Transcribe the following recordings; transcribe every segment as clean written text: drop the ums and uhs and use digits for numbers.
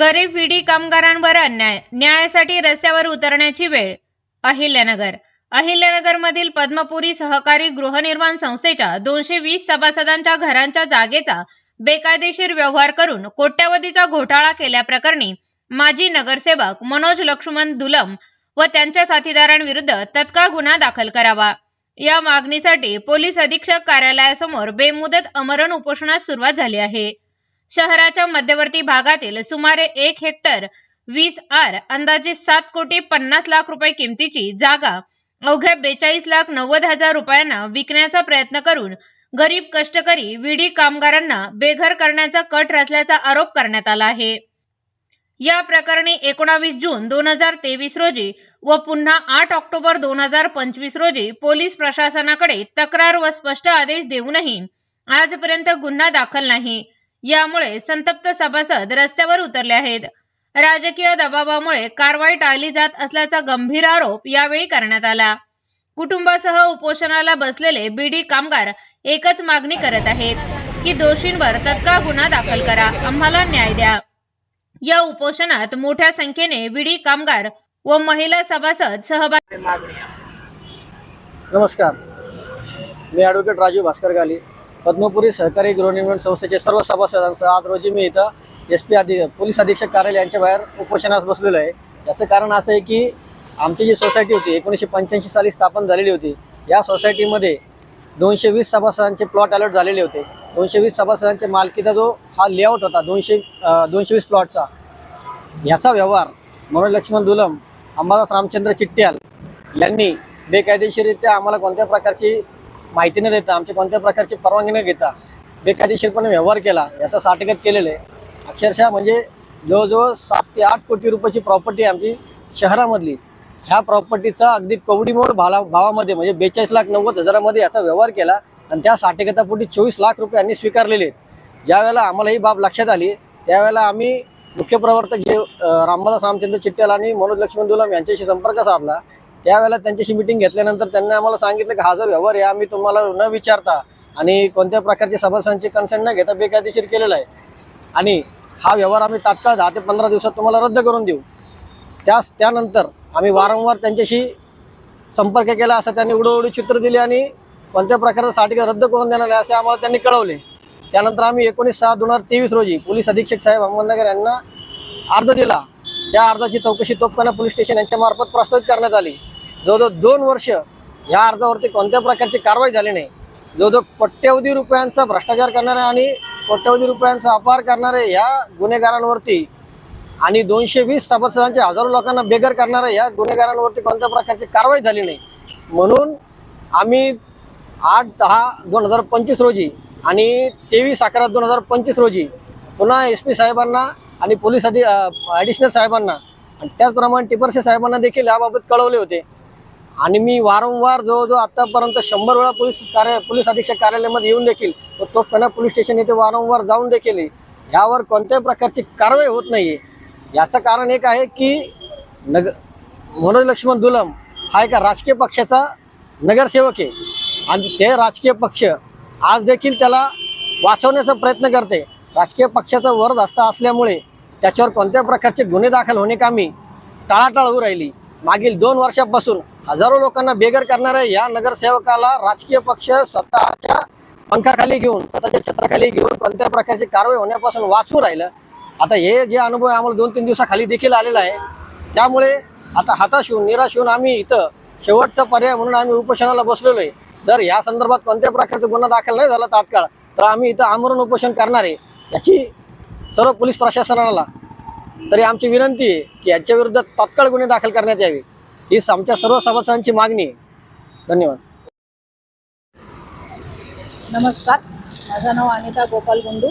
गरीब विडी कामगारांवर अन्याय, न्यायासाठी रस्त्यावर उतरण्याची वेळ. अहिल्यानगरमधील पद्मपुरी सहकारी गृहनिर्माण संस्थेच्या 220 सभासदांच्या घरांच्या जागेचा बेकायदेशीर व्यवहार करून कोट्यावधीचा घोटाळा केल्याप्रकरणी माजी नगरसेवक मनोज लक्ष्मण दुलम व त्यांच्या साथीदारांविरुद्ध तत्काळ गुन्हा दाखल करावा, या मागणीसाठी पोलीस अधीक्षक कार्यालयासमोर बेमुदत आमरण उपोषणास सुरुवात झाली आहे. शहराच्या मध्यवर्ती भागातील सुमारे 1 हेक्टर 20 आर अंदाजे 7,50,00,000 रुपये किमतीची जागा अवघ्या 42,90,000 रुपयांना विकण्याचा प्रयत्न करून गरीब कष्टकरी विडी कामगारांना बेघर करण्याचा कट रचल्याचा आरोप करण्यात आला आहे. या प्रकरणी 19 जून 2023 रोजी व पुन्हा 8 ऑक्टोबर 2025 रोजी पोलीस प्रशासनाकडे तक्रार व स्पष्ट आदेश देऊनही आजपर्यंत गुन्हा दाखल नाही. यामुळे संतप्त सभासद रस्त्यावर उतरले आहेत. राजकीय दबावामुळे कारवाई टाळली जात असल्याचा गंभीर आरोप यावेळी करण्यात आला. कुटुंबासह उपोषणाला बसलेले बीडी कामगार एकच मागणी करत आहेत की दोषींवर तत्काळ गुन्हा दाखल करा, आम्हाला न्याय द्या. या उपोषणात मोठ्या संख्येने बीडी कामगार व महिला सभासद सहभागी. नमस्कार, मी ॲडव्होकेट राजू भास्कर गाली, पद्मपुरी सहकारी गृहनिर्माण संस्थेचे सर्व सभासदांसह आज रोजी मी इथं पोलीस अधीक्षक कार्यालय यांच्या बाहेर उपोषणास बसलेलो आहे. याचं कारण असं आहे की आमची जी सोसायटी होती 1985 साली स्थापन झालेली होती. या सोसायटीमध्ये 220 सभासदांचे प्लॉट अलॉट झालेले होते. 220 सभासदांचे मालकीचा जो हा लेआउट होता 220 प्लॉटचा, याचा व्यवहार मनोज लक्ष्मण दुलम, अंबादास रामचंद्र चिट्ट्याल यांनी बेकायदेशीररित्या आम्हाला कोणत्या प्रकारची माहिती न देता, आमची कोणत्या प्रकारची परवानगी न घेता बेकायदेशीरपणे व्यवहार केला. याचा साठेगत केलेलं आहे. अक्षरशः म्हणजे जवळजवळ 7 ते 8 कोटी रुपयाची प्रॉपर्टी आमची शहरामधली, ह्या प्रॉपर्टीचा अगदी कवडीमोड भावामध्ये म्हणजे 42,90,000 याचा व्यवहार केला आणि त्या साठेगतापोटी 24 लाख रुपये यांनी स्वीकारलेले आहेत. ज्यावेळेला आम्हाला ही बाब लक्षात आली त्यावेळेला आम्ही मुख्य प्रवर्तक जे अंबादास रामचंद्र चिट्ट्याल आणि मनोज लक्ष्मण दुलम यांच्याशी संपर्क साधला. त्यावेळेला त्यांच्याशी मीटिंग घेतल्यानंतर त्यांनी आम्हाला सांगितलं की हा जो व्यवहार आहे आम्ही तुम्हाला न विचारता आणि कोणत्या प्रकारचे सभासदांचे कन्सेंट न घेता बेकायदेशीर केलेला आहे आणि हा व्यवहार आम्ही तात्काळ 10 ते 15 दिवसात तुम्हाला रद्द करून देऊ. त्यानंतर आम्ही वारंवार त्यांच्याशी संपर्क केला, असं त्यांनी उडोउडी चित्र दिले आणि कोणत्या प्रकारचं साठेगत रद्द करून देणार आहे असे आम्हाला त्यांनी कळवले. त्यानंतर आम्ही 19/6/2023 रोजी पोलीस अधीक्षक साहेब अहमदनगर यांना अर्ज दिला. त्या अर्जाची चौकशी तोफखाना पोलीस स्टेशन यांच्यामार्फत प्रस्तावित करण्यात आली. जवळजवळ 2 वर्ष या अर्जावरती कोणत्या प्रकारची कारवाई झाली नाही. जवळजवळ कोट्यवधी रुपयांचा भ्रष्टाचार करणारे आणि कोट्यवधी रुपयांचा अपहार करणारे या गुन्हेगारांवरती आणि 220 सभासदांचे हजारो लोकांना बेघर करणाऱ्या या गुन्हेगारांवरती कोणत्या प्रकारची कारवाई झाली नाही. म्हणून आम्ही 8/10/2025 रोजी आणि 23/11/2025 रोजी पुन्हा SP साहेबांना आणि पोलीस ॲडिशनल साहेबांना आणि त्याचप्रमाणे टिपरसे साहेबांना देखील याबाबत कळवले होते. आणि मी वारंवार जवळजवळ आतापर्यंत 100 वेळा पोलीस अधीक्षक कार्यालयामध्ये येऊन देखील व तोफखाना पोलीस स्टेशन येथे वारंवार जाऊन देखील यावर कोणत्याही प्रकारची कारवाई होत नाही आहे. याचं कारण एक आहे की मनोज लक्ष्मण दुलम हा एका राजकीय पक्षाचा नगरसेवक आहे आणि ते राजकीय पक्ष आज देखील त्याला वाचवण्याचा प्रयत्न करते. राजकीय पक्षाचा वरदहस्ता असल्यामुळे त्याच्यावर कोणत्या प्रकारचे गुन्हे दाखल होणेकामी टाळाटाळ होऊ राहिली. मागील 2 वर्षापासून हजारो लोकांना बेघर करणाऱ्या या नगरसेवकाला राजकीय पक्ष स्वतःच्या पंखाखाली घेऊन, स्वतःच्या छत्राखाली घेऊन कोणत्या प्रकारची कारवाई होण्यापासून वाचवू राहिलं. आता हे जे अनुभव आम्हाला 2-3 दिवसाखाली देखील आलेला आहे. त्यामुळे आता हताश होऊन निराश होऊन आम्ही इथं शेवटचा पर्याय म्हणून आम्ही उपोषणाला बसलेलो आहे. जर या संदर्भात कोणत्या प्रकारचा गुन्हा दाखल नाही झाला तात्काळ तर आम्ही इथं आमरण उपोषण करणार आहे. याची सर्व पोलीस प्रशासनाला तरी आमची विनंती आहे की याच्या विरुद्ध तात्काळ गुन्हे दाखल करण्यात यावे, ही आमच्या सर्व सभासदांची मागणी आहे. धन्यवाद. नमस्कार, माझं नाव अनिता गोपाल गुंडू,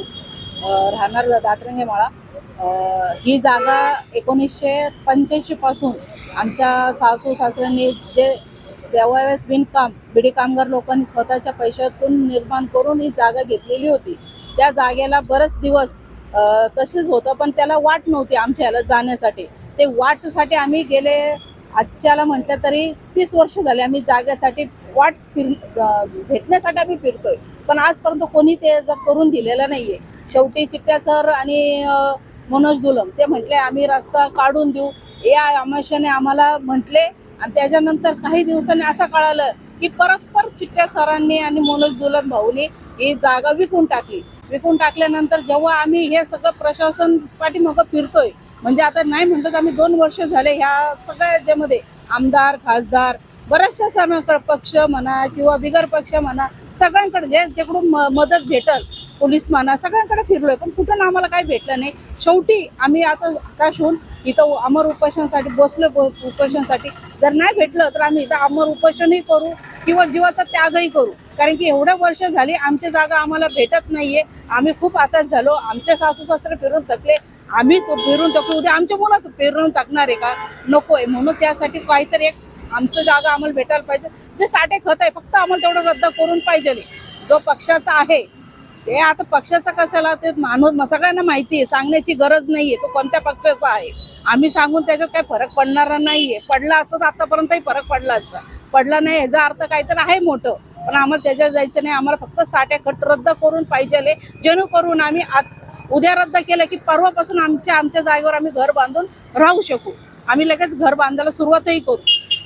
राहणार दातरंगे माळा. ही जागा 1985 पासून आमच्या सासू सासऱ्यांनी जे त्यावेळेस बिडी कामगार लोकांनी स्वतःच्या पैशातून निर्माण करून ही जागा घेतलेली होती. त्या जागेला बरेच दिवस तसेच होतं, पण त्याला वाट नव्हती आमच्या याला जाण्यासाठी. ते वाटसाठी आम्ही गेले आजच्याला म्हटलं तरी 35 वर्ष झाले आम्ही जागेसाठी भेटण्यासाठी आम्ही फिरतोय, पण आजपर्यंत कोणी ते करून दिलेलं नाहीये. शेवटी चिट्ट्या सर आणि मनोज दुलम ते म्हटले आम्ही रस्ता काढून देऊ, या आमाशाने आम्हाला म्हटले. आणि त्याच्यानंतर काही दिवसांनी असं कळालं की परस्पर चिट्ट्या सरांनी आणि मनोज दुलम भाऊनी ही जागा विकून टाकली. विकून टाकल्यानंतर जेव्हा आम्ही हे सगळं प्रशासन पाठीमागं फिरतोय, म्हणजे आता नाही म्हणतात आम्ही 2 वर्ष झाले ह्या सगळ्या याच्यामध्ये आमदार खासदार बऱ्याचशा सणांकडे पक्ष म्हणा किंवा बिगर पक्ष म्हणा सगळ्यांकडे जेकडून मदत भेटल पोलीस म्हणा सगळ्यांकडे फिरलोय, पण कुठं आम्हाला काही भेटलं नाही. शेवटी आम्ही आता हताश होऊन इथं अमर उपोषणासाठी बसलो. उपोषणासाठी जर नाही भेटलं तर आम्ही इथं अमर उपोषणही करू किंवा जीवाचा त्यागही करू, कारण की एवढ्या वर्ष झाली आमची जागा आम्हाला भेटत नाहीये. आम्ही खूप हताश झालो. आमचे सासू सासरे फिरून थकले, आम्ही तो फिरून थकलो, उद्या आमच्या मुलात फिरून टाकणार आहे का? नकोय. म्हणून त्यासाठी काहीतरी एक आमचं जागा आम्हाला भेटायला पाहिजे. जे साठे खत आहे फक्त आम्हाला तेवढं रद्द करून पाहिजे. जो पक्षाचा आहे ते आता पक्षाचा कशाला ते माणूस सगळ्यांना माहिती आहे, सांगण्याची गरज नाहीये तो कोणत्या पक्षाचा आहे. आम्ही सांगून त्याच्यात काही फरक पडणार नाहीये. पडला असता तर आतापर्यंतही फरक पडला असता, पडला नाही याचा अर्थ काहीतरी आहे मोठं, पण आम्हाला त्याच्यात जायचं नाही. आम्हाला फक्त साठे खट रद्द करून पाहिजे, जेणेकरून आम्ही उद्या रद्द केलं की परवापासून आमच्या जागेवर आम्ही घर बांधून राहू शकू. आम्ही लगेच घर बांधायला सुरुवातही करू,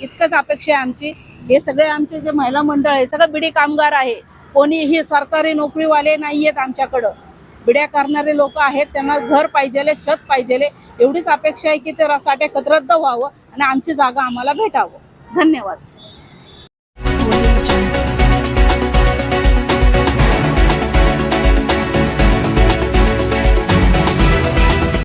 इतकंच अपेक्षा आहे आमची. हे सगळे आमचे जे महिला मंडळ आहे सगळं बिडी कामगार आहे, कोणीही सरकारी नोकरीवाले नाही आहेत आमच्याकडं. बिड्या करणारे लोक आहेत, त्यांना घर पाहिजे, छत पाहिजे. एवढीच अपेक्षा आहे की ते साठे खत रद्द व्हावं आणि आमची जागा आम्हाला भेटावं. धन्यवाद.